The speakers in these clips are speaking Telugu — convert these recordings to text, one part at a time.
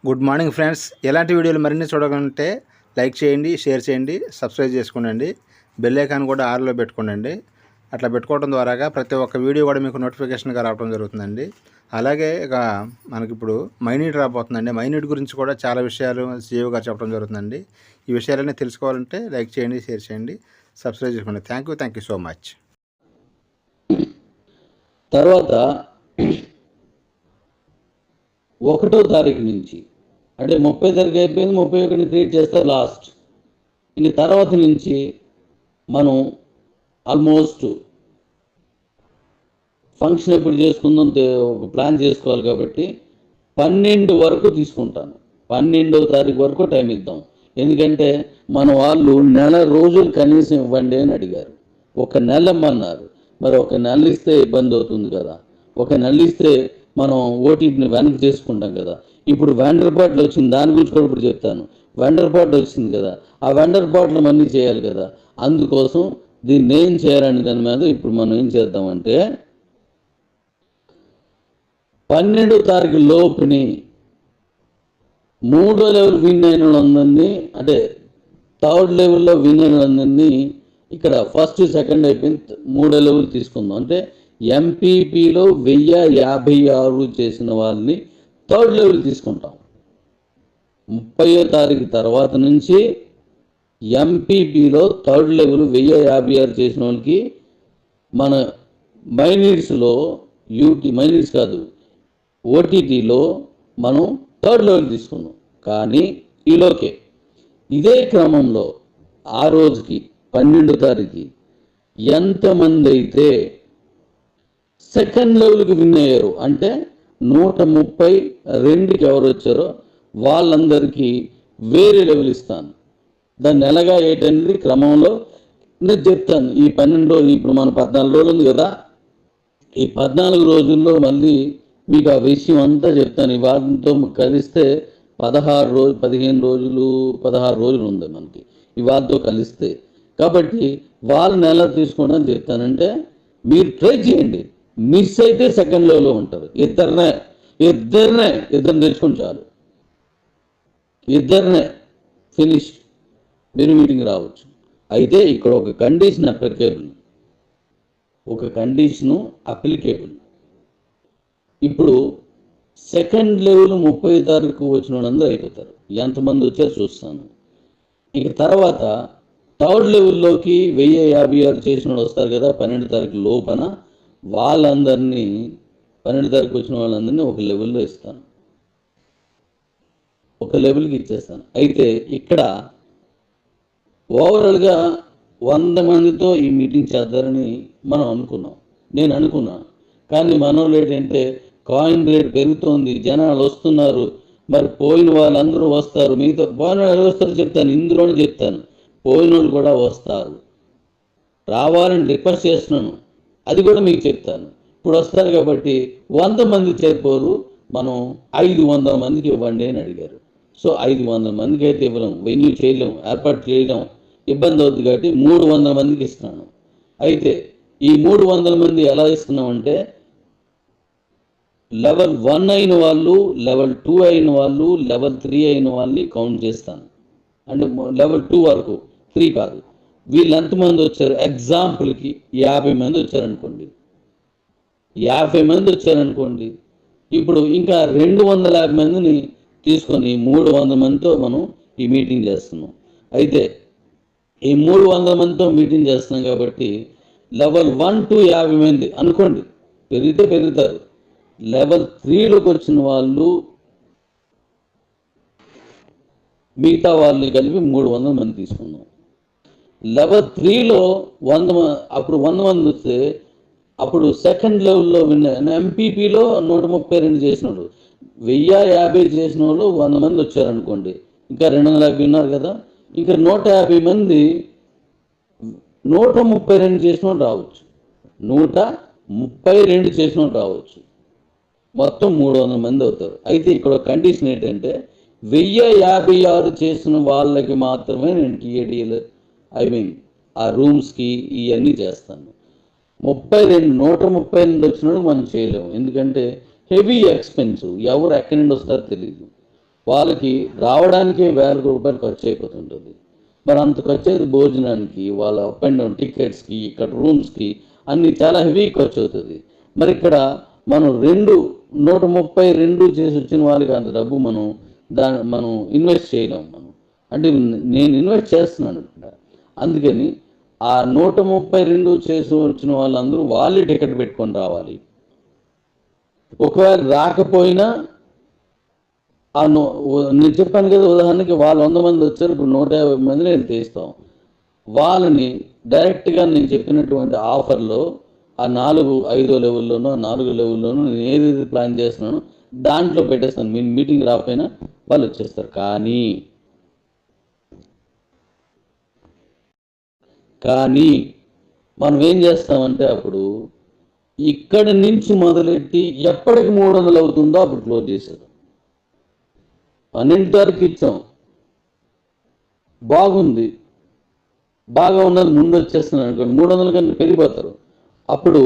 Good morning friends. ఎలాంటి వీడియోలు మరిన్ని చూడాలంటే లైక్ చేయండి, షేర్ చేయండి, సబ్స్క్రైబ్ చేసుకోండి. బెల్ ఐకాన్ కూడా ఆన్లో పెట్టుకోండి. అట్లా పెట్టుకోవడం ద్వారా ప్రతి ఒక్క వీడియో కూడా మీకు నోటిఫికేషన్గా రావడం జరుగుతుందండి. అలాగే ఇక మనకిప్పుడు మైనీట్ రాబోతుందండి. మైనీట్ గురించి కూడా చాలా విషయాలు సీఈఓ గారు చెప్పడం జరుగుతుందండి. ఈ విషయాలన్నీ తెలుసుకోవాలంటే లైక్ చేయండి, షేర్ చేయండి, సబ్స్క్రైబ్ చేసుకోండి. Thank you so much. తర్వాత 1వ తారీఖు నుంచి అంటే 30 తారీఖు అయిపోయింది, 31ని క్రియేట్ చేస్తారు లాస్ట్. ఇంక తర్వాత నుంచి మనం ఆల్మోస్ట్ ఫంక్షన్ ఎప్పుడు చేసుకుందాం ఒక ప్లాన్ చేసుకోవాలి కాబట్టి 12 వరకు తీసుకుంటాను. 12వ తారీఖు వరకు టైం ఇద్దాం. ఎందుకంటే మన వాళ్ళు నెల రోజులు కనీసం ఇవ్వండి అని అడిగారు. ఒక నెల ఇమ్మన్నారు. మరి ఒక నెల ఇస్తే ఇబ్బంది అవుతుంది కదా. ఒక నెల ఇస్తే మనం ఓటీపీని వెనక్కి చేసుకుంటాం కదా. ఇప్పుడు వెండర్ పార్ట్లు వచ్చింది, దాని గురించి కూడా ఇప్పుడు చెప్తాను. వెండర్ పార్ట్ వచ్చింది కదా, ఆ వెండర్ పార్ట్లు అన్నీ చేయాలి కదా. అందుకోసం దీన్ని ఏం చేయాలని దాని మీద ఇప్పుడు మనం ఏం చేద్దామంటే 12వ తారీఖు లోపుని 3వ లెవెల్ విన్ అయిన వాళ్ళందరినీ, అంటే 3rd లెవెల్లో విన్ అయిన వాళ్ళందరినీ ఇక్కడ ఫస్ట్ సెకండ్ అయిపోయింది, 3వ లెవెల్ తీసుకుందాం. అంటే ఎంపీపీలో 1056 చేసిన వాళ్ళని 3rd లెవెల్ తీసుకుంటాం. 30వ తారీఖు తర్వాత నుంచి ఎంపీపీలో 3rd లెవెల్ 1056 చేసిన వాళ్ళకి మన మైనీడ్స్లో మైనీడ్స్ కాదు, ఓటీటీలో మనం 3rd లెవెల్ తీసుకున్నాం. కానీ ఈలోకే ఇదే క్రమంలో ఆ రోజుకి 12వ తారీఖు ఎంతమంది అయితే సెకండ్ లెవెల్కి విన్ అయ్యారు, అంటే 132కి ఎవరు వచ్చారో వాళ్ళందరికీ వేరే లెవెల్ ఇస్తాను. దాన్ని ఎలాగా ఏంటనేది క్రమంలో నేను చెప్తాను. ఈ 12 రోజులు, ఇప్పుడు మన 14 రోజులు ఉంది కదా, ఈ 14 రోజుల్లో మళ్ళీ మీకు ఆ విషయం అంతా చెప్తాను. ఈ వారంతో కలిస్తే 15 రోజులు 16 రోజులు ఉంది మనకి ఈ వారితో కలిస్తే. కాబట్టి వాళ్ళని ఎలా తీసుకోవడం చెప్తానంటే మీరు ట్రై చేయండి. మిస్ అయితే సెకండ్ లెవెల్లో ఉంటారు. ఇద్దరిని తెచ్చుకుని చాలు, ఇద్దరినే ఫినిష్, మీరు మీటింగ్ రావచ్చు. అయితే ఇక్కడ ఒక కండిషన్ అప్లికేబుల్. ఇప్పుడు సెకండ్ లెవెల్ 30వ తారీఖు వచ్చిన వాళ్ళందరూ అయిపోతారు. ఎంతమంది వచ్చారో చూస్తాను. ఇక తర్వాత 3rd లెవెల్లోకి 1056 చేసిన వాళ్ళు వస్తారు కదా 12వ తారీఖు లోపల. వాళ్ళందరినీ 12వ తారీఖు వచ్చిన వాళ్ళందరినీ ఒక లెవెల్లో ఇస్తాను, ఒక లెవెల్కి ఇచ్చేస్తాను. అయితే ఇక్కడ ఓవరాల్గా 100 మందితో ఈ మీటింగ్ చేద్దారని మనం అనుకున్నాం, నేను అనుకున్నాను. కానీ మనోళ్ళు ఏంటంటే కాయిన్ రేట్ పెరుగుతోంది, జనాలు వస్తున్నారు, మరి పోయిన వాళ్ళందరూ వస్తారు. మిగతా పోయిన వాళ్ళు వస్తారు చెప్తాను, ఇందులోనే చెప్తాను. పోయిన వాళ్ళు కూడా వస్తారు, రావాలని రిక్వెస్ట్ చేస్తున్నాను, అది కూడా మీకు చెప్తాను. ఇప్పుడు వస్తారు కాబట్టి 100 మంది చేరిపోరు, మనం 500 మందికి ఇవ్వండి అని అడిగారు. సో 500 మందికి అయితే ఇవ్వలేము, వెన్యూ చేయలేము, ఏర్పాటు చేయలేం, ఇబ్బంది అవుతుంది. కాబట్టి 300 మందికి ఇస్తున్నాను. అయితే ఈ 300 మంది ఎలా ఇస్తున్నామంటే లెవెల్ 1 అయిన వాళ్ళు, లెవెల్ 2 అయిన వాళ్ళు, లెవెల్ 3 అయిన వాళ్ళని కౌంట్ చేస్తాను. అంటే లెవెల్ 2 వరకు, 3 కాదు. వీళ్ళు ఎంతమంది వచ్చారు, ఎగ్జాంపుల్కి 50 మంది వచ్చారనుకోండి. 50 మంది వచ్చారనుకోండి, ఇప్పుడు ఇంకా 250 మందిని తీసుకొని 300 మందితో మనం ఈ మీటింగ్ చేస్తున్నాం. అయితే ఈ 300 మందితో మీటింగ్ చేస్తున్నాం కాబట్టి లెవెల్ 1 to 50 మంది అనుకోండి, పెరిగితే పెరుగుతారు. లెవెల్ 3లోకి వచ్చిన వాళ్ళు మిగతా వాళ్ళని కలిపి 300 మంది తీసుకున్నాం. లెవెల్ 3లో 100 మంది, అప్పుడు 100 మంది వస్తే అప్పుడు సెకండ్ లెవెల్లో విన్న ఎంపీపీలో 132 చేసిన వాళ్ళు, 1050 చేసిన వాళ్ళు 100 మంది వచ్చారనుకోండి, ఇంకా 250 ఉన్నారు కదా. ఇంకా 150 మంది 132 చేసిన వాళ్ళు రావచ్చు, 132 చేసిన వాళ్ళు రావచ్చు, మొత్తం 300 మంది అవుతారు. అయితే ఇక్కడ కండిషన్ ఏంటంటే 1056 చేసిన వాళ్ళకి మాత్రమే నేను టీఏడీలు ఆ రూమ్స్కి ఇవన్నీ చేస్తాను. 132 వచ్చిన మనం చేయలేము, ఎందుకంటే హెవీ ఎక్స్పెన్సివ్, ఎవరు ఎక్కడి నుండి వస్తారో తెలియదు. వాళ్ళకి రావడానికే ₹1000 ఖర్చు అయిపోతుంటుంది. మరి అంత ఖర్చు అయితే భోజనానికి, వాళ్ళ అప్ అండ్ డౌన్ టికెట్స్కి, ఇక్కడ రూమ్స్కి అన్ని చాలా హెవీ ఖర్చు అవుతుంది. మరి ఇక్కడ మనం 132 చేసి వచ్చిన వాళ్ళకి అంత డబ్బు మనం ఇన్వెస్ట్ చేయలేము. అంటే నేను ఇన్వెస్ట్ చేస్తున్నాను ఇక్కడ. అందుకని ఆ 132 చేసి వచ్చిన వాళ్ళందరూ వాళ్ళే టికెట్ పెట్టుకొని రావాలి. ఒకవేళ రాకపోయినా నేను చెప్పాను కదా, ఉదాహరణకి వాళ్ళు 100 మంది వచ్చారు, ఇప్పుడు 150 మంది నేను తీస్తాం. వాళ్ళని డైరెక్ట్గా నేను చెప్పినటువంటి ఆఫర్లో ఆ 5 లెవెల్లోనూ 4 లెవెల్లోనూ నేను ఏదైతే ప్లాన్ చేస్తున్నానో దాంట్లో పెట్టేస్తాను. మీ మీటింగ్ రాకపోయినా వాళ్ళు వచ్చేస్తారు. కానీ మనం ఏం చేస్తామంటే అప్పుడు ఇక్కడి నుంచి మొదలెట్టి ఎప్పటికి 300 అవుతుందో అప్పుడు క్లోజ్ చేశారు. 12 తారీఖు ఇచ్చాం, బాగుంది, బాగా ఉన్నది ముందు వచ్చేస్తున్నాను అనుకోండి, 300 కన్నా పెరిగిపోతారు. అప్పుడు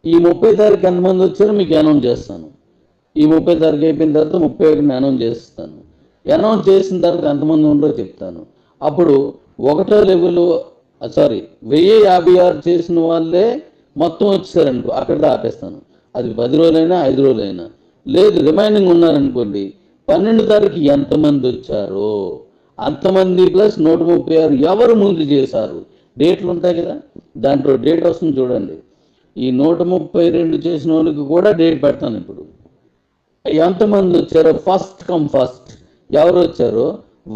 ఈ 30 తారీఖు ఎంతమంది వచ్చారో మీకు అనౌన్స్ చేస్తాను. ఈ 30 తారీఖు అయిపోయిన తర్వాత 31 అనౌన్స్ చేస్తాను. అనౌన్స్ చేసిన తర్వాత ఎంతమంది ఉండరో చెప్తాను. అప్పుడు 1వ లెవెల్ 1056 చేసిన వాళ్ళే మొత్తం వచ్చేసారనుకో, అక్కడ ఆపేస్తాను. అది 10 రోజులైనా 5 రోజులైనా. లేదు రిమైనింగ్ ఉన్నారనుకోండి, 12 తారీఖు ఎంతమంది వచ్చారో అంతమంది ప్లస్ 136 ఎవరు ముందు చేశారు, డేట్లు ఉంటాయి కదా, దాంట్లో డేట్ వస్తుంది చూడండి. ఈ 132 చేసిన వాళ్ళకి కూడా డేట్ పెడతాను. ఇప్పుడు ఎంతమంది వచ్చారో ఫస్ట్ కమ్ ఫస్ట్ ఎవరు వచ్చారో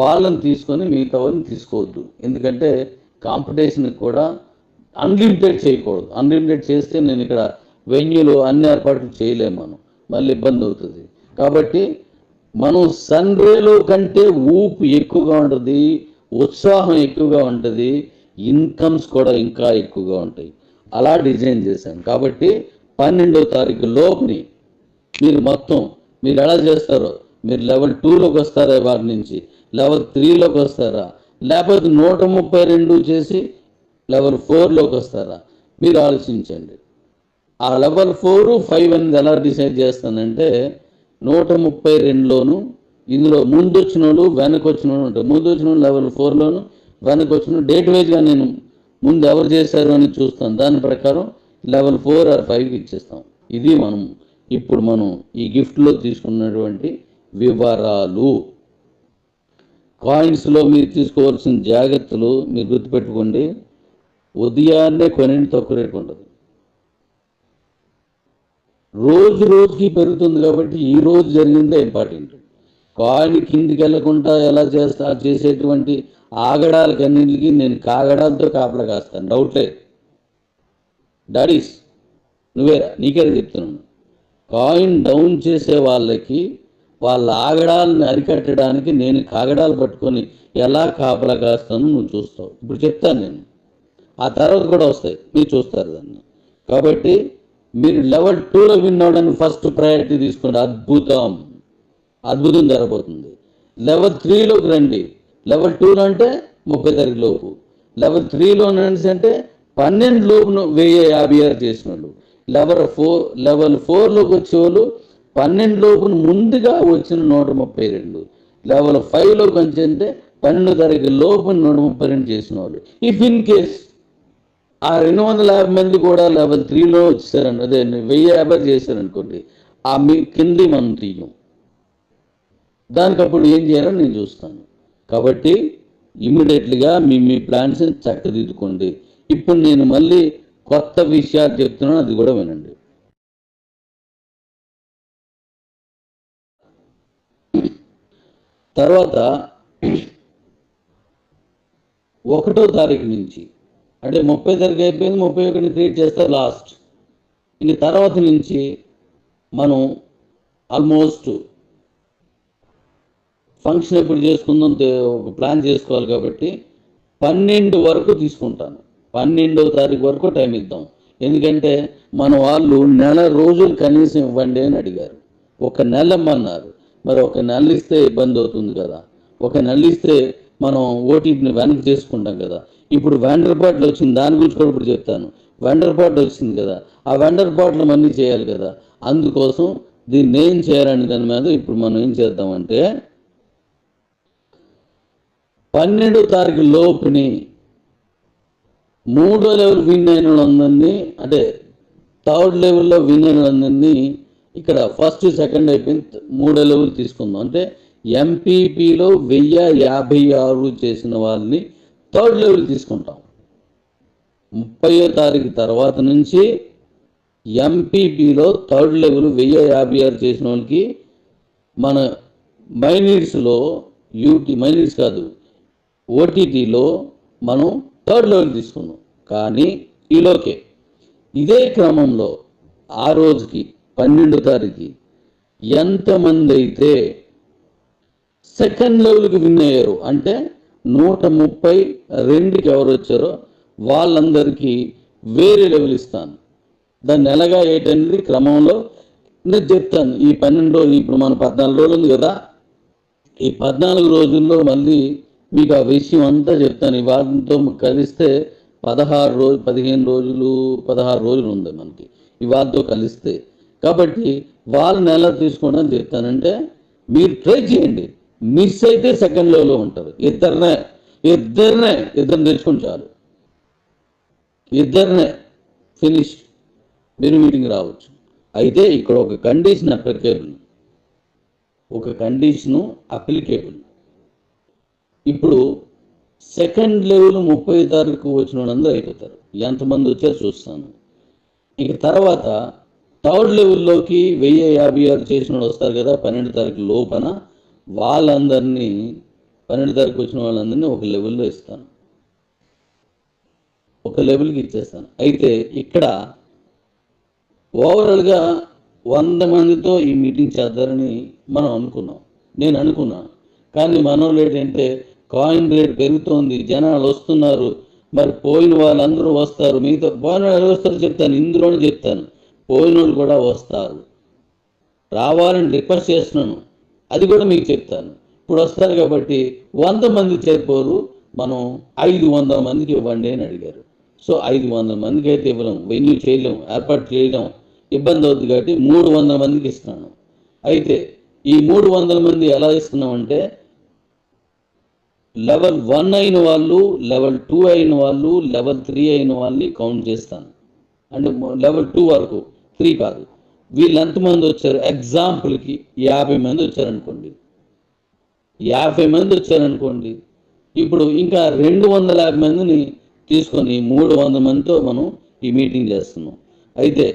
వాళ్ళని తీసుకొని మిగతా వాళ్ళని తీసుకోవద్దు. ఎందుకంటే కాంపిటీషన్కి కూడా అన్లిమిటెడ్ చేయకూడదు. అన్లిమిటెడ్ చేస్తే నేను ఇక్కడ వెన్యూలు అన్ని ఏర్పాట్లు చేయలేము, మళ్ళీ ఇబ్బంది అవుతుంది. కాబట్టి మనం సన్రేలో కంటే ఊపు ఎక్కువగా ఉంటుంది, ఉత్సాహం ఎక్కువగా ఉంటుంది, ఇన్కమ్స్ కూడా ఇంకా ఎక్కువగా ఉంటాయి. అలా డిజైన్ చేశాను. కాబట్టి 12వ తారీఖు లోపుని మీరు ఎలా చేస్తారో, మీరు లెవెల్ 2లోకి వస్తారా, వారి నుంచి లెవెల్ 3లోకి వస్తారా, లేకపోతే 132 చేసి లెవెల్ 4లోకి వస్తారా, మీరు ఆలోచించండి. ఆ లెవెల్ 4, 5 అనేది ఎలా డిసైడ్ చేస్తానంటే 132లోను ఇందులో ముందు వచ్చిన వాళ్ళు వెనక వచ్చిన వాళ్ళు ఉంటారు. ముందు వచ్చిన వాళ్ళు లెవెల్ 4లోను, వెనక వచ్చిన డేట్ వైజ్గా నేను ముందు ఎవరు చేశారు అని చూస్తాను. దాని ప్రకారం లెవెల్ 4 or 5కి ఇచ్చేస్తాం. ఇది ఇప్పుడు మనం ఈ గిఫ్ట్లో తీసుకున్నటువంటి వివరాలు. కాయిన్స్లో మీరు తీసుకోవాల్సిన జాగ్రత్తలు మీరు గుర్తుపెట్టుకోండి. ఉదయాన్నే కొనేది తక్కువ రేటు ఉండదు, రోజుకి పెరుగుతుంది. కాబట్టి ఈ రోజు జరిగిందే ఇంపార్టెంట్. కాయిన్ కిందికి వెళ్లకుండా ఎలా చేసేటువంటి ఆగడాలకన్నింటికి నేను కాగడాలతో కాపలా కాస్తాను. డౌట్లే డాడీస్, నీకే చెప్తున్నాను. కాయిన్ డౌన్ చేసే వాళ్ళకి వాళ్ళ ఆగడాలను అరికట్టడానికి నేను కాగడాలు పట్టుకొని ఎలా కాపలా కాస్తానో నువ్వు చూస్తావు. ఇప్పుడు చెప్తాను నేను, ఆ తర్వాత కూడా వస్తాయి, మీరు చూస్తారు దాన్ని. కాబట్టి మీరు లెవెల్ 2లో విన్ అవ్వడానికి ఫస్ట్ ప్రయారిటీ తీసుకోండి. అద్భుతం జరగబోతుంది. లెవెల్ 3లోకి రండి. లెవెల్ 2లో అంటే 30 తారీఖు లోపు, లెవెల్ 3లో అంటే 12 లోపు 1056 చేసిన వాళ్ళు, లెవెల్ 4లోకి వచ్చేవాళ్ళు 12 లోపు ముందుగా వచ్చిన 132, లెవెల్ 5లోకి అంటే 12 తారీఖు లోపు 132 చేసిన వాళ్ళు. ఇఫ్ ఇన్ కేస్ ఆ 250 మంది కూడా లెవెల్ 3లో వచ్చేసారండి, అదే 1050 చేశారనుకోండి, ఆ మీ కింద మనం తీయం. దానికి అప్పుడు ఏం చేయాలో నేను చూస్తాను. కాబట్టి ఇమ్మీడియట్లీగా మీ ప్లాన్స్ని చక్కదిద్దుకోండి. ఇప్పుడు నేను మళ్ళీ కొత్త విషయాలు చెప్తున్నాను, అది కూడా వినండి. తర్వాత 1వ తారీఖు నుంచి అంటే 30 తారీఖు అయిపోయింది, 31ని క్రియేట్ చేస్తారు లాస్ట్. ఇంక తర్వాత నుంచి మనం ఆల్మోస్ట్ ఫంక్షన్ ఎప్పుడు చేసుకుందాం ఒక ప్లాన్ చేసుకోవాలి. కాబట్టి 12 వరకు తీసుకుంటాను. 12వ తారీఖు వరకు టైం ఇద్దాం. ఎందుకంటే మన వాళ్ళు నెల రోజులు కనీసం ఇవ్వండి అని అడిగారు. ఒక నెల ఇమ్మన్నారు. మరి ఒక నెల ఇస్తే ఇబ్బంది అవుతుంది కదా. ఒక నెల ఇస్తే మనం ఓటీపీని వెనక్కి చేసుకుంటాం కదా. ఇప్పుడు వెండర్ పార్ట్లు వచ్చింది, దాని గురించి కూడా ఇప్పుడు చెప్తాను. వెండర్ పార్ట్ వచ్చింది కదా, ఆ వెండర్ పార్ట్లు అన్నీ చేయాలి కదా. అందుకోసం దీన్ని ఏం చేయాలని దాని మీద ఇప్పుడు మనం ఏం చేద్దామంటే 12వ తారీఖు లోపుని 3వ లెవెల్ విన్ అయిన వాళ్ళందరినీ, అంటే 3rd లెవెల్లో విన్ అయిన వాళ్ళందరినీ ఇక్కడ ఫస్ట్ సెకండ్ అయిపోయింది 3వ లెవెల్ తీసుకుందాం. అంటే ఎంపీపీలో 1056 చేసిన వాళ్ళని 3rd లెవెల్ తీసుకుంటాం. 30వ తారీఖు తర్వాత నుంచి ఎంపీపీలో 3rd లెవెల్ 1056 చేసిన వాళ్ళకి మన మైనీడ్స్లో మైనీడ్స్ కాదు ఓటీటీలో మనం 3rd లెవెల్ తీసుకున్నాం. కానీ ఈలోకే ఇదే క్రమంలో ఆ రోజుకి 12వ తారీఖు ఎంతమంది అయితే సెకండ్ లెవెల్కి విన్ అయ్యారు, అంటే 132కి ఎవరు వచ్చారో వాళ్ళందరికీ వేరే లెవెల్ ఇస్తాను. దాన్ని ఎలాగా ఏంటనేది క్రమంలో నేను చెప్తాను. ఈ 12 ఇప్పుడు మన 14 రోజులు ఉంది కదా, ఈ 14 రోజుల్లో మళ్ళీ మీకు ఆ విషయం అంతా చెప్తాను. ఈ వాటితో కలిస్తే 15 రోజులు 16 రోజులు ఉంది మనకి ఈ వాటితో కలిస్తే. కాబట్టి వాళ్ళని ఎలా తీసుకోవడం అని చెప్తానంటే మీరు ట్రై చేయండి. మిస్ అయితే సెకండ్ లెవెల్లో ఉంటారు. ఇద్దరిని తెచ్చుకొని చాలు, ఇద్దరినే ఫినిష్, మీరు మీటింగ్ రావచ్చు. అయితే ఇక్కడ ఒక కండిషన్ అప్లికేబుల్. ఇప్పుడు సెకండ్ లెవెల్ 30వ తారీఖు వచ్చిన వాళ్ళందరూ అయిపోతారు. ఎంతమంది వచ్చారో చూస్తాను. ఇక తర్వాత 3rd లెవెల్లోకి 1056 చేసిన వాళ్ళు వస్తారు కదా 12వ తారీఖు లోపల, వాళ్ళందరినీ 12వ తారీఖు వచ్చిన వాళ్ళందరినీ ఒక లెవెల్లో ఇస్తాను, ఒక లెవెల్కి ఇచ్చేస్తాను. అయితే ఇక్కడ ఓవరాల్గా 100 మందితో ఈ మీటింగ్ చేద్దారని మనం అనుకున్నాం, నేను అనుకున్నాను. కానీ మనోళ్ళు ఏంటంటే కాయిన్ రేట్ పెరుగుతోంది, జనాలు వస్తున్నారు, మరి పోయిన వాళ్ళందరూ వస్తారు, మిగతా పోయిన వాళ్ళు వస్తారు చెప్తాను, ఇందులోనే చెప్తాను, పోయిన వాళ్ళు కూడా వస్తారు, రావాలని రిక్వెస్ట్ చేస్తున్నాను, అది కూడా మీకు చెప్తాను. ఇప్పుడు వస్తారు కాబట్టి 100 మంది చేరిపోరు, మనం 500 మందికి ఇవ్వండి అని అడిగారు. సో 500 మందికి అయితే ఇవ్వలేము, వెన్యూ చేయలేము, ఏర్పాటు చేయలేము, ఇబ్బంది అవుతుంది. కాబట్టి 300 మందికి ఇస్తున్నాను. అయితే ఈ 300 మంది ఎలా ఇస్తున్నామంటే లెవెల్ 1 అయిన వాళ్ళు, లెవెల్ 2 అయిన వాళ్ళు, లెవెల్ 3 అయిన వాళ్ళని కౌంట్ చేస్తాను. అంటే లెవెల్ 2 వరకు, 3 కాదు. వీళ్ళు ఎంతమంది వచ్చారు, ఎగ్జాంపుల్కి 50 మంది వచ్చారనుకోండి, 50 మంది వచ్చారనుకోండి, ఇప్పుడు ఇంకా 250 మందిని తీసుకొని 300 మందితో మనం ఈ మీటింగ్ చేస్తున్నాం. అయితే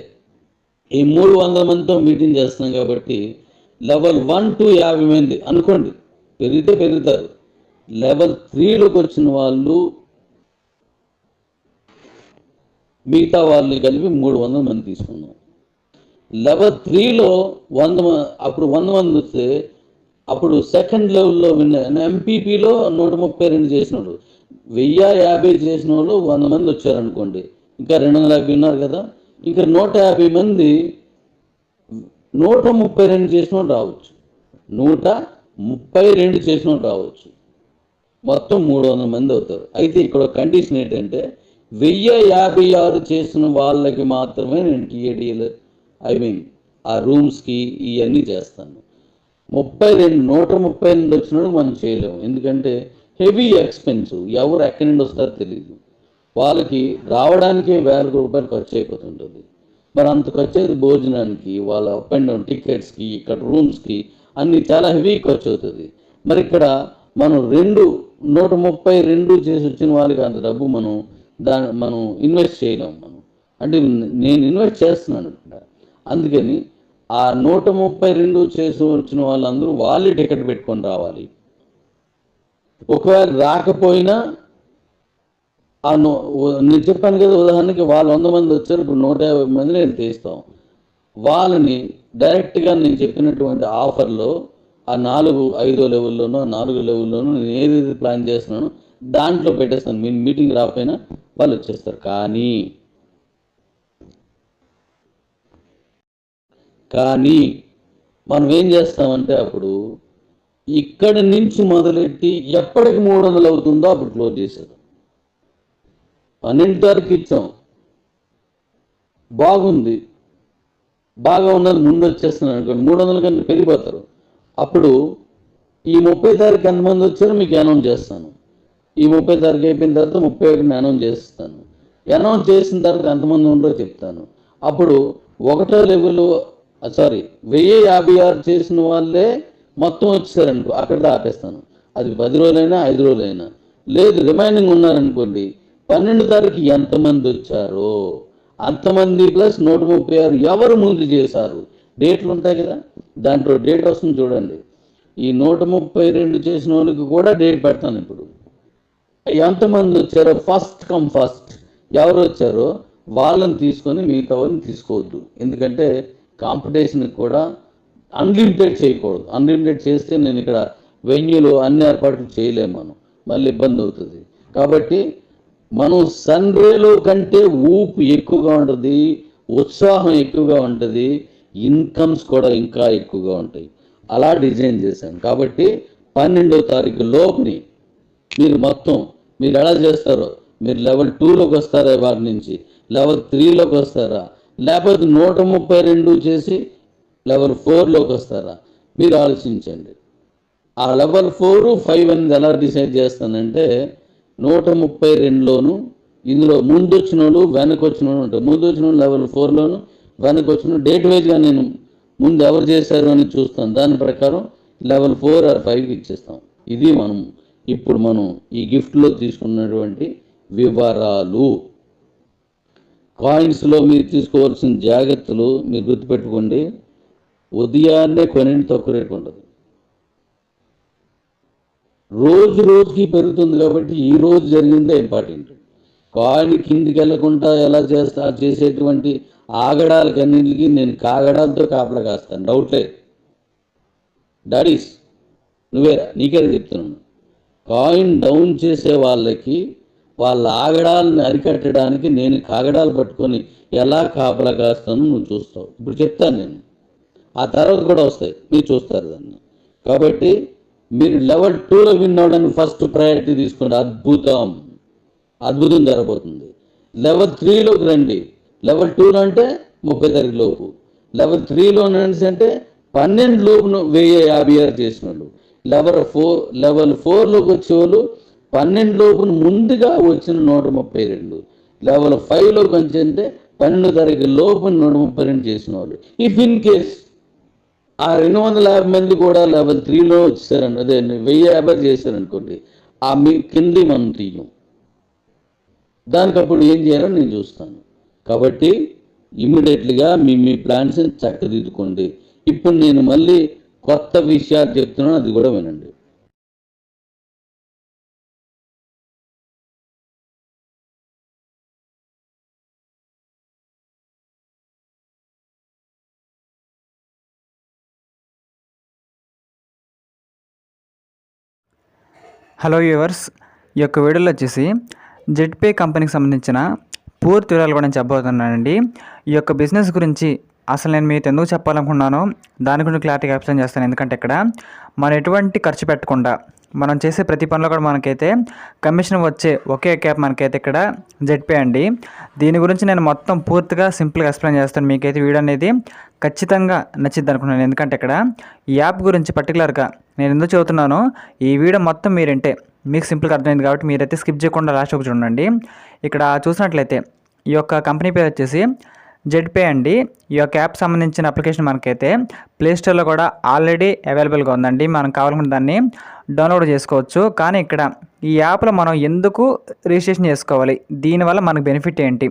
ఈ 300 మందితో మీటింగ్ చేస్తున్నాం కాబట్టి లెవెల్ 1 to 50 మంది అనుకోండి, పెరిగితే పెరుగుతారు. లెవెల్ 3లోకి వచ్చిన వాళ్ళు మిగతా వాళ్ళని కలిపి 300 మంది తీసుకున్నాం. లెవెల్ 3లో 100 అప్పుడు 100 మంది వస్తే అప్పుడు సెకండ్ లెవెల్లో ఎంపీపీలో 132 చేసినాడు, 1050 చేసిన వాళ్ళు 100 మంది వచ్చారనుకోండి, ఇంకా 250 ఉన్నారు కదా, ఇంకా 150 మంది 132 చేసిన వాళ్ళు రావచ్చు, 132 చేసిన వాళ్ళు రావచ్చు, మొత్తం 300 మంది అవుతారు. అయితే ఇక్కడ కండిషన్ ఏంటంటే 1056 చేసిన వాళ్ళకి మాత్రమే నేను టీఏడీలు ఆ రూమ్స్కి ఇవన్నీ చేస్తాను. 132 వచ్చినప్పుడు మనం చేయలేము, ఎందుకంటే హెవీ ఎక్స్పెన్సివ్, ఎవరు ఎక్కడి నుండి వస్తారో తెలియదు, వాళ్ళకి రావడానికే 1000 రూపాయలు ఖర్చు అయిపోతుంటుంది. మరి అంత ఖర్చు అయితే భోజనానికి, వాళ్ళ అప్ అండ్ డౌన్ టికెట్స్కి, ఇక్కడ రూమ్స్కి అన్నీ చాలా హెవీ ఖర్చు అవుతుంది. మరి ఇక్కడ మనం 132 చేసి వచ్చిన వాళ్ళకి అంత డబ్బు మనం ఇన్వెస్ట్ చేయలేము. అంటే నేను ఇన్వెస్ట్ చేస్తున్నాను ఇక్కడ. అందుకని ఆ 132 చేసి వచ్చిన వాళ్ళందరూ వాళ్ళే టికెట్ పెట్టుకొని రావాలి. ఒకవేళ రాకపోయినా నేను చెప్పాను కదా, ఉదాహరణకి వాళ్ళు 100 మంది వచ్చారు, ఇప్పుడు 150 మంది నేను తీస్తాం. వాళ్ళని డైరెక్ట్గా నేను చెప్పినటువంటి ఆఫర్లో ఆ 5 లెవెల్లోనో 4 లెవెల్లోనో నేను ఏదైతే ప్లాన్ చేస్తున్నానో దాంట్లో పెట్టేస్తాను. మీరు మీటింగ్ రాకపోయినా వాళ్ళు వచ్చేస్తారు. కానీ మనం ఏం చేస్తామంటే అప్పుడు ఇక్కడి నుంచి మొదలెట్టి ఎప్పటికి 300 అవుతుందో అప్పుడు క్లోజ్ చేశారు. 12 తారీఖు ఇచ్చాం, బాగుంది, బాగా ఉన్నది ముందు వచ్చేస్తున్నారు అనుకోండి, 300 కన్నా పెరిగిపోతారు. అప్పుడు ఈ 30 తారీఖు ఎంతమంది వచ్చారో మీకు అనౌన్స్ చేస్తాను. ఈ 30 తారీఖు అయిపోయిన తర్వాత 31ని అనౌన్స్ చేస్తాను. అనౌన్స్ చేసిన తర్వాత ఎంతమంది ఉండరో చెప్తాను. అప్పుడు ఒకటో లెవెల్ 1056 చేసిన వాళ్ళే మొత్తం వచ్చేసారనుకో, అక్కడ ఆపేస్తాను. అది 10 రోజులైనా 5 రోజులైనా. లేదు రిమైనింగ్ ఉన్నారనుకోండి, 12 తారీఖు ఎంతమంది వచ్చారో అంతమంది ప్లస్ 136 ఎవరు ముందు చేశారు డేట్లు ఉంటాయి కదా, దాంట్లో డేట్ వస్తుంది చూడండి. ఈ 132 చేసిన వాళ్ళకి కూడా డేట్ పెడతాను. ఇప్పుడు ఎంతమంది వచ్చారో ఫస్ట్ కమ్ ఫస్ట్ ఎవరు వచ్చారో వాళ్ళని తీసుకొని మిగతా వాళ్ళని తీసుకోవద్దు. ఎందుకంటే కాంపిటీషన్ కూడా అన్లిమిటెడ్ చేయకూడదు. అన్లిమిటెడ్ చేస్తే నేను ఇక్కడ వెన్యూలు అన్ని ఏర్పాట్లు చేయలేము, మనం మళ్ళీ ఇబ్బంది అవుతుంది. కాబట్టి మనం సన్రేలో కంటే ఊపు ఎక్కువగా ఉంటుంది, ఉత్సాహం ఎక్కువగా ఉంటుంది, ఇన్కమ్స్ కూడా ఇంకా ఎక్కువగా ఉంటాయి. అలా డిజైన్ చేశాను. కాబట్టి 12వ తారీఖు లోపుని మీరు ఎలా చేస్తారో, మీరు లెవెల్ 2లోకి వస్తారా, వాటి నుంచి లెవెల్ 3లోకి వస్తారా, లేకపోతే 132 చేసి లెవెల్ 4లోకి వస్తారా, మీరు ఆలోచించండి. ఆ లెవెల్ 4, 5 అనేది ఎలా డిసైడ్ చేస్తానంటే, 132లోను ఇందులో ముందు వచ్చిన వాళ్ళు వెనక్కి వచ్చిన వాళ్ళు ఉంటారు. ముందు వచ్చిన వాళ్ళు లెవెల్ 4లోను, వెనక్కి వచ్చిన డేట్ వైజ్గా నేను ముందు ఎవరు చేశారు అని చూస్తాను. దాని ప్రకారం లెవెల్ 4 or 5కి ఇచ్చేస్తాం. ఇది ఇప్పుడు మనం ఈ గిఫ్ట్లో తీసుకున్నటువంటి వివరాలు. కాయిన్స్లో మీరు తీసుకోవాల్సిన జాగ్రత్తలు మీరు గుర్తుపెట్టుకోండి. ఉదయాన్నే కొనేది తక్కువ రేటు ఉండదు, రోజుకి పెరుగుతుంది. కాబట్టి ఈ రోజు జరిగిందే ఇంపార్టెంట్. కాయిన్ కిందికి వెళ్ళకుండా ఎలా చేసేటువంటి ఆగడాలకన్నింటికి నేను కాగడాలతో కాపలా కాస్తాను. డౌట్లే డాడీస్, నీకే చెప్తున్నాను. కాయిన్ డౌన్ చేసే వాళ్ళకి వాళ్ళ ఆగడాలను అరికట్టడానికి నేను కాగడాలు పట్టుకొని ఎలా కాపలా కాస్తానో నువ్వు చూస్తావు. ఇప్పుడు చెప్తాను నేను, ఆ తర్వాత కూడా వస్తాయి, మీరు చూస్తారు దాన్ని. కాబట్టి మీరు లెవెల్ 2లో విన్ అవ్వడానికి ఫస్ట్ ప్రయారిటీ తీసుకోండి. అద్భుతం జరగబోతుంది. లెవెల్ 3లోకి రండి. లెవెల్ 2లో అంటే 30 తారీఖు లోపు, లెవెల్ 3లో అంటే 12 లోపును 1056 చేసిన వాళ్ళు, లెవెల్ 4లోకి వచ్చేవాళ్ళు 12 లోపును ముందుగా వచ్చిన 132, లెవెల్ 5లోకి అంటే 12 తారీఖు లోపు 132 చేసిన వాళ్ళు. ఇఫ్ ఇన్ కేస్ ఆ 250 మంది కూడా లెవెల్ 3లో వచ్చారని, అదే 1050 చేశారనుకోండి, ఆ మీ కింది మనం తీయం. దానికి అప్పుడు ఏం చేయాలో నేను చూస్తాను. కాబట్టి ఇమ్మీడియట్లీగా మీ ప్లాన్స్ని చక్కదిద్దుకోండి. ఇప్పుడు నేను మళ్ళీ కొత్త విషయాలు చెప్తున్నాను, అది కూడా వినండి. హలో వ్యూవర్స్, ఈ యొక్క వీడియోలో వచ్చేసి జెట్పే కంపెనీకి సంబంధించిన పూర్తి వివరాలు కూడా నేను చెప్పబోతున్నానండి. ఈ యొక్క బిజినెస్ గురించి అసలు నేను మీతో ఎందుకు చెప్పాలనుకున్నానో దాని గురించి క్లారిటీగా ఎక్స్ప్లెయిన్ చేస్తాను. ఎందుకంటే ఇక్కడ మనం ఎటువంటి ఖర్చు పెట్టకుండా మనం చేసే ప్రతి పనిలో కూడా మనకైతే కమిషన్ వచ్చే ఒకే యాప్ మనకైతే ఇక్కడ జెట్పే అండి. దీని గురించి నేను మొత్తం పూర్తిగా సింపుల్గా ఎక్స్ప్లెయిన్ చేస్తాను. మీకైతే వీడియో అనేది ఖచ్చితంగా నచ్చిద్ది అనుకున్నాను. ఎందుకంటే ఇక్కడ ఈ యాప్ గురించి పర్టికులర్గా నేను ఎందుకు చెబుతున్నానో ఈ వీడియో మొత్తం మీరంటే మీకు సింపుల్గా అర్థమైంది. కాబట్టి మీరైతే స్కిప్ చేయకుండా లాస్ట్ ఒక చూడండి. ఇక్కడ చూసినట్లయితే ఈ యొక్క కంపెనీ పేరు వచ్చేసి జెట్పే అండి. ఈ యొక్క యాప్ సంబంధించిన అప్లికేషన్ మనకైతే ప్లేస్టోర్లో కూడా ఆల్రెడీ అవైలబుల్గా ఉందండి. మనం కావాలనుకున్న దాన్ని డౌన్లోడ్ చేసుకోవచ్చు. కానీ ఇక్కడ ఈ యాప్లో మనం ఎందుకు రిజిస్ట్రేషన్ చేసుకోవాలి, దీనివల్ల మనకు బెనిఫిట్ ఏంటి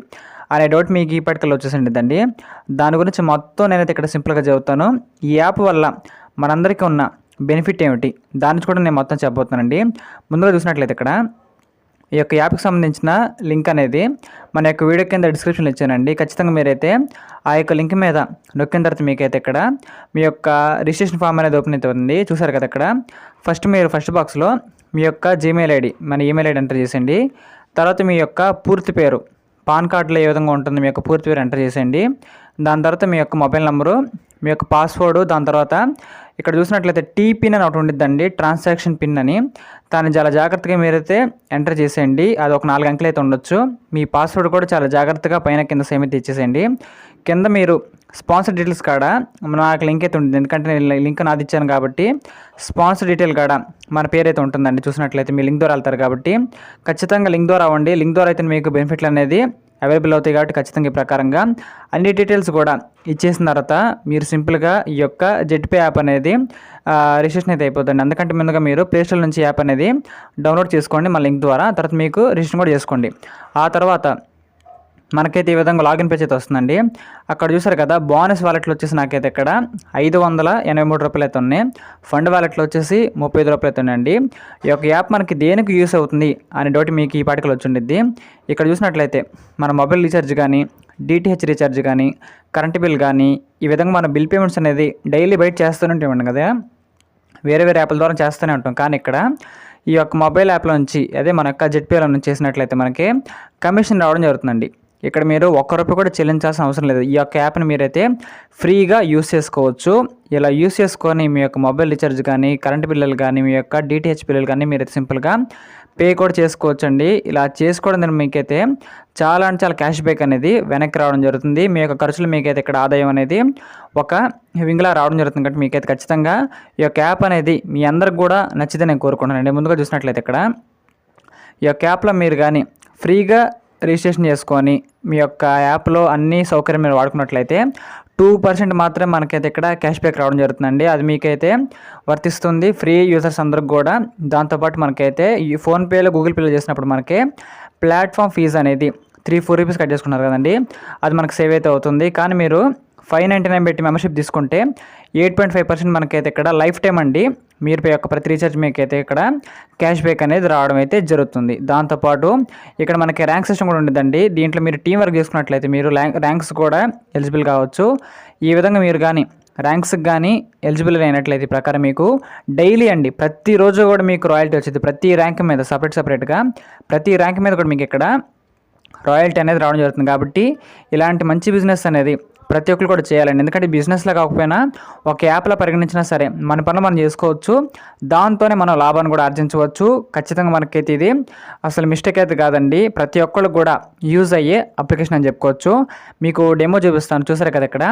అనే డౌట్ మీకు ఇప్పటికల్లా వచ్చేసిందండి. దాని గురించి మొత్తం నేనైతే ఇక్కడ సింపుల్గా చెబుతాను. ఈ యాప్ వల్ల మనందరికీ ఉన్న బెనిఫిట్ ఏమిటి దాని కూడా నేను మొత్తం చెప్పబోతున్నానండి. ముందుగా చూసినట్లయితే ఇక్కడ ఈ యొక్క యాప్కి సంబంధించిన లింక్ అనేది మన యొక్క వీడియో కింద డిస్క్రిప్షన్లో ఇచ్చానండి. ఖచ్చితంగా మీరైతే ఆ యొక్క లింక్ మీద నొక్కిన తర్వాత మీకైతే ఇక్కడ మీ యొక్క రిజిస్ట్రేషన్ ఫామ్ అనేది ఓపెన్ అవుతుంది. చూసారు కదా, ఇక్కడ మీరు ఫస్ట్ బాక్స్లో మీ యొక్క జీమెయిల్ ఐడి, మన ఈమెయిల్ ఐడి ఎంటర్ చేసేయండి. తర్వాత మీ యొక్క పూర్తి పేరు, పాన్ కార్డులో ఏ విధంగా ఉంటుంది మీ యొక్క పూర్తి పేరు ఎంటర్ చేసేయండి. దాని తర్వాత మీ యొక్క మొబైల్ నెంబరు, మీ యొక్క పాస్వర్డ్, దాని తర్వాత ఇక్కడ చూసినట్లయితే టీ పిన్ అని ఒకటి ఉండిద్దండి, ట్రాన్సాక్షన్ పిన్ అని. దాన్ని చాలా జాగ్రత్తగా మీరైతే ఎంటర్ చేసేయండి. అది ఒక 4 అంకెలు అయితే ఉండొచ్చు. మీ పాస్వర్డ్ కూడా చాలా జాగ్రత్తగా పైన కింద సేమ్ అయితే ఇచ్చేసేయండి. కింద మీరు స్పాన్సర్ డీటెయిల్స్ కాడ నాకు లింక్ అయితే ఉంటుంది, ఎందుకంటే నేను లింక్ నాది ఇచ్చాను కాబట్టి స్పాన్సర్ డీటెయిల్ కాడ మన పేరు అయితే ఉంటుందండి. చూసినట్లయితే మీ లింక్ ద్వారా వెళ్తారు కాబట్టి ఖచ్చితంగా లింక్ ద్వారా అవ్వండి. లింక్ ద్వారా అయితే మీకు బెనిఫిట్లు అనేది అవైలబుల్ అవుతాయి కాబట్టి ఖచ్చితంగా ఈ ప్రకారంగా అన్ని డీటెయిల్స్ కూడా ఇచ్చేసిన తర్వాత మీరు సింపుల్గా ఈ యొక్క జెట్పే యాప్ అనేది రిజిస్ట్రేషన్ అయితే అయిపోతుంది. అందుకంటే ముందుగా మీరు ప్లేస్టోర్ నుంచి యాప్ అనేది డౌన్లోడ్ చేసుకోండి మన లింక్ ద్వారా. తర్వాత మీకు రిజిస్ట్రేషన్ కూడా చేసుకోండి. ఆ తర్వాత మనకైతే ఈ విధంగా లాగిన్ పేజ్ అయితే వస్తుందండి. అక్కడ చూసారు కదా, బోనస్ వాలెట్లో వచ్చేసి నాకైతే ఇక్కడ 583 రూపాయలు అయితే ఉన్నాయి. ఫండ్ వాలెట్లో వచ్చేసి 35 రూపాయలు అయితే ఉన్నాయండి. ఈ యొక్క యాప్ మనకి దేనికి యూస్ అవుతుంది అనే డౌట్ మీకు ఈ పాటికలు వచ్చి ఉండిద్ది. ఇక్కడ చూసినట్లయితే మన మొబైల్ రీఛార్జ్ కానీ, డిటిహెచ్ రీఛార్జ్ కానీ, కరెంట్ బిల్ కానీ, ఈ విధంగా మన బిల్ పేమెంట్స్ అనేది డైలీ బయట చేస్తూనే ఉంటాం కదా, వేరే వేరే యాప్ల ద్వారా చేస్తూనే ఉంటాం. కానీ ఇక్కడ ఈ యొక్క మొబైల్ యాప్లో నుంచి అదే మన యొక్క జెట్పేలో నుంచి చేసినట్లయితే మనకి కమిషన్ రావడం జరుగుతుందండి. ఇక్కడ మీరు ₹1 కూడా చెల్లించాల్సిన అవసరం లేదు. ఈ యొక్క యాప్ని మీరైతే ఫ్రీగా యూస్ చేసుకోవచ్చు. ఇలా యూస్ చేసుకొని మీ యొక్క మొబైల్ రీఛార్జ్ కానీ, కరెంట్ బిల్లులు కానీ, మీ యొక్క డిటిహెచ్ బిల్లులు కానీ మీరైతే సింపుల్గా పే కూడా చేసుకోవచ్చు అండి. ఇలా చేసుకోవడం ద్వారా మీకైతే చాలా అంటే చాలా క్యాష్ బ్యాక్ అనేది వెనక్కి రావడం జరుగుతుంది. మీ యొక్క ఖర్చులు మీకైతే ఇక్కడ ఆదాయం అనేది ఒక వింగ్లా రావడం జరుగుతుంది. కాబట్టి మీకైతే ఖచ్చితంగా ఈ యొక్క యాప్ అనేది మీ అందరికి కూడా నచ్చితే నేను కోరుకుంటున్నానండి. ముందుగా చూసినట్లయితే ఇక్కడ ఈ యొక్క యాప్లో మీరు కానీ ఫ్రీగా రిజిస్ట్రేషన్ చేసుకొని మీ యొక్క యాప్లో అన్ని సౌకర్యం మీరు వాడుకున్నట్లయితే 2% మాత్రమే మనకైతే ఇక్కడ క్యాష్ బ్యాక్ రావడం జరుగుతుందండి. అది మీకైతే వర్తిస్తుంది ఫ్రీ యూజర్స్ అందరికి కూడా. దాంతోపాటు మనకైతే ఈ ఫోన్పేలో, గూగుల్ పేలో చేసినప్పుడు మనకి ప్లాట్ఫామ్ ఫీజు అనేది 3-4 రూపీస్ కట్ చేసుకున్నారు కదండి, అది మనకు సేవ్ అయితే అవుతుంది. కానీ మీరు 599 పెట్టి మెంబర్షిప్ తీసుకుంటే 8.5% మనకైతే ఇక్కడ లైఫ్ టైం అండి. మీరు యొక్క ప్రతి రీఛార్జ్ మీకైతే ఇక్కడ క్యాష్ బ్యాక్ అనేది రావడం అయితే జరుగుతుంది. దాంతోపాటు ఇక్కడ మనకి ర్యాంక్ సిస్టమ్ కూడా ఉంటుందండి. దీంట్లో మీరు టీం వర్క్ చేసుకున్నట్లయితే మీరు ర్యాంక్స్ కూడా ఎలిజిబుల్ కావచ్చు. ఈ విధంగా మీరు కానీ ర్యాంక్స్కి కానీ ఎలిజిబుల్ అయినట్లయితే ఈ ప్రకారం మీకు డైలీ అండి ప్రతిరోజు కూడా మీకు రాయల్టీ వచ్చింది. ప్రతి ర్యాంక్ మీద సపరేట్గా ప్రతి ర్యాంక్ మీద కూడా మీకు ఇక్కడ రాయల్టీ అనేది రావడం జరుగుతుంది. కాబట్టి ఇలాంటి మంచి బిజినెస్ అనేది ప్రతి ఒక్కరు కూడా చేయాలండి. ఎందుకంటే బిజినెస్లో కాకపోయినా ఒక యాప్లో పరిగణించినా సరే మన పనులు మనం చేసుకోవచ్చు. దాంతోనే మనం లాభాన్ని కూడా ఆర్జించవచ్చు. ఖచ్చితంగా మనకైతే ఇది అసలు మిస్టేక్ అయితే కాదండి. ప్రతి ఒక్కరికి కూడా యూజ్ అయ్యే అప్లికేషన్ అని చెప్పుకోవచ్చు. మీకు డెమో చూపిస్తాను. చూసారు కదా, ఇక్కడ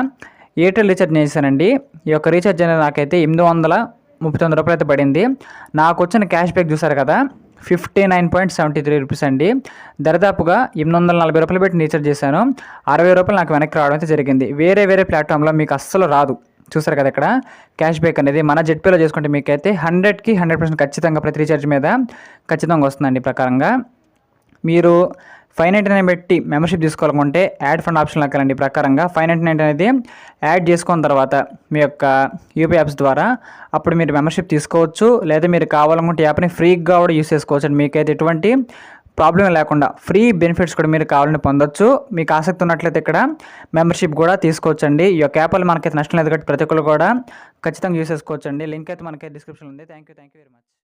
ఎయిర్టెల్ రీఛార్జ్ చేశానండి. ఈ యొక్క రీఛార్జ్ అనేది నాకైతే 839 రూపాయలు అయితే పడింది. నాకు వచ్చిన క్యాష్ బ్యాక్ చూసారు కదా, 59.73 రూపీస్ అండి. దరిదాపుగా 840 రూపాయలు పెట్టి రీఛార్జ్ చేశాను. 60 రూపాయలు నాకు వెనక్కి రావడం అయితే జరిగింది. వేరే ప్లాట్ఫామ్లో మీకు అస్సలు రాదు. చూసారు కదా, ఇక్కడ క్యాష్ బ్యాక్ అనేది మన జెట్పేలో చేసుకుంటే మీకైతే 100కి 100% ఖచ్చితంగా ప్రతి రీఛార్జ్ మీద ఖచ్చితంగా వస్తుందండి. ప్రకారంగా మీరు 599 పెట్టి మెంబర్షిప్ తీసుకోవాలనుకుంటే యాడ్ ఫండ్ ఆప్షన్లోకి వెళ్ళండి. ప్రకారంగా 599 అనేది యాడ్ చేసుకున్న తర్వాత మీ యొక్క యూపీఐ యాప్స్ ద్వారా అప్పుడు మీరు మెంబర్షిప్ తీసుకోవచ్చు. లేదా మీరు కావాలనుకుంటే యాప్ని ఫ్రీగా కూడా యూస్ చేసుకోవచ్చు. మీకైతే ఎటువంటి ప్రాబ్లం లేకుండా ఫ్రీ బెనిఫిట్స్ కూడా మీరు కావాలని పొందొచ్చు. మీకు ఆసక్తి ఉన్నట్లయితే ఇక్కడ మెంబర్షిప్ కూడా తీసుకోవచ్చండి. ఈ యొక్క యాప్ వల్ల మనకైతే నష్టం లేదు కాబట్టి ప్రతి ఒక్కరు కూడా ఖచ్చితంగా యూస్ చేసుకోవచ్చండి. లింక్ అయితే మనకైతే డిస్క్రిప్షన్లో ఉంది. Thank you very much.